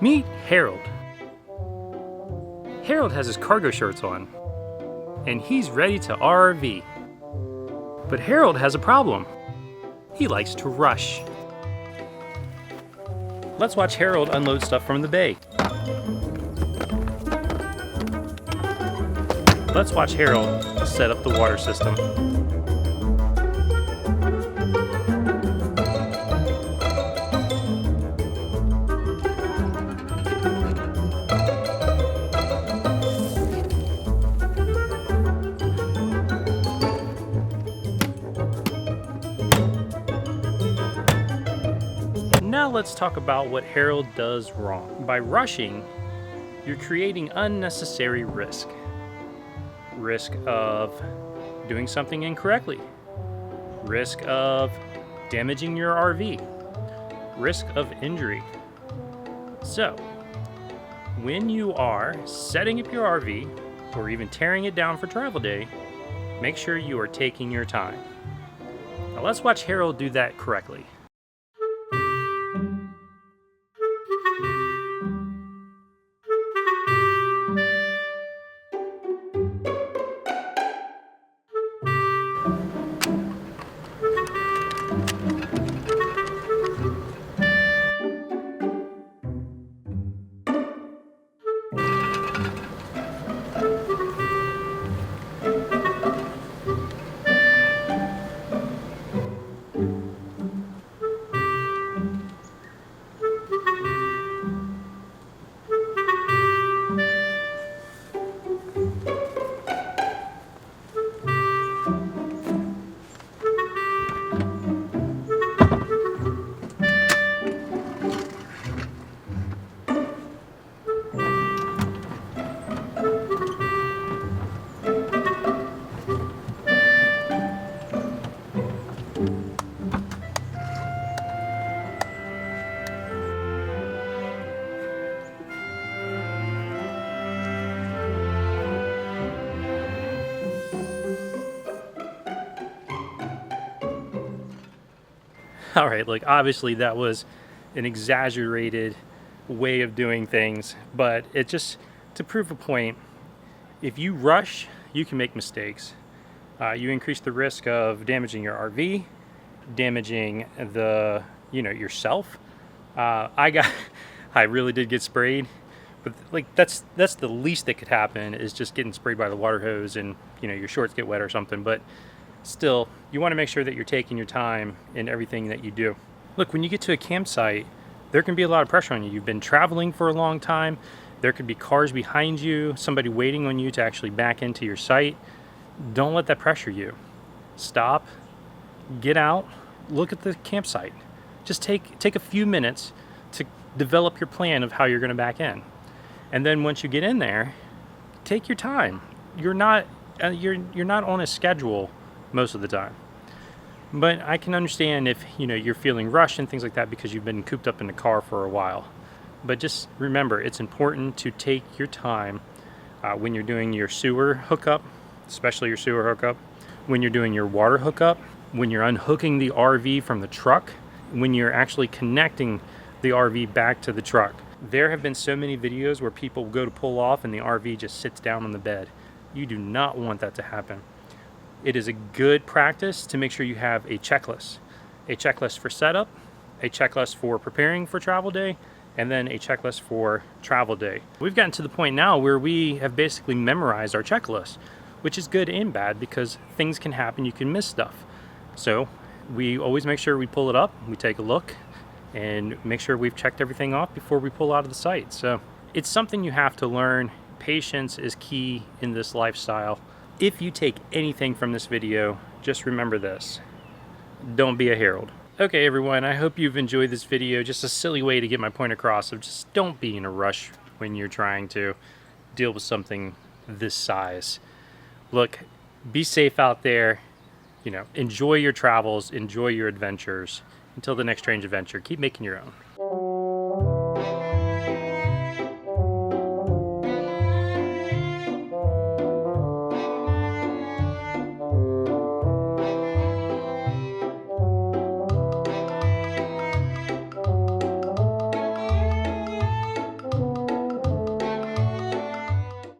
Meet Harold. Harold has his cargo shorts on, and he's ready to RV. But Harold has a problem. He likes to rush. Let's watch Harold unload stuff from the bay. Let's watch Harold set up the water system. Now let's talk about what Harold does wrong. By rushing, you're creating unnecessary risk. Risk of doing something incorrectly. Risk of damaging your RV. Risk of injury. So, when you are setting up your RV or even tearing it down for travel day, make sure you are taking your time. Now let's watch Harold do that correctly. All right, look, obviously that was an exaggerated way of doing things, but it just, to prove a point, if you rush, you can make mistakes. You increase the risk of damaging your RV, damaging yourself. I really did get sprayed, but like that's the least that could happen is just getting sprayed by the water hose and your shorts get wet or something. But still, you want to make sure that you're taking your time in everything that you do. Look, when you get to a campsite, there can be a lot of pressure on you. You've been traveling for a long time. There could be cars behind you, somebody waiting on you to actually back into your site. Don't let that pressure you. Stop, get out, look at the campsite. Just take a few minutes to develop your plan of how you're going to back in. And then once you get in there, take your time. You're not on a schedule most of the time. But I can understand if you're feeling rushed and things like that because you've been cooped up in the car for a while. But just remember, it's important to take your time when you're doing your sewer hookup, especially your sewer hookup, when you're doing your water hookup, when you're unhooking the RV from the truck, when you're actually connecting the RV back to the truck. There have been so many videos where people go to pull off and the RV just sits down on the bed. You do not want that to happen. It is a good practice to make sure you have a checklist for setup, a checklist for preparing for travel day, and then a checklist for travel day. We've gotten to the point now where we have basically memorized our checklist, which is good and bad because things can happen, you can miss stuff. So we always make sure we pull it up, we take a look, and make sure we've checked everything off before we pull out of the site. So it's something you have to learn. Patience is key in this lifestyle. If you take anything from this video, just remember this: don't be a Harold. Okay everyone, I hope you've enjoyed this video. Just a silly way to get my point across of just don't be in a rush when you're trying to deal with something this size. Look, be safe out there, enjoy your travels, enjoy your adventures. Until the next strange adventure, keep making your own.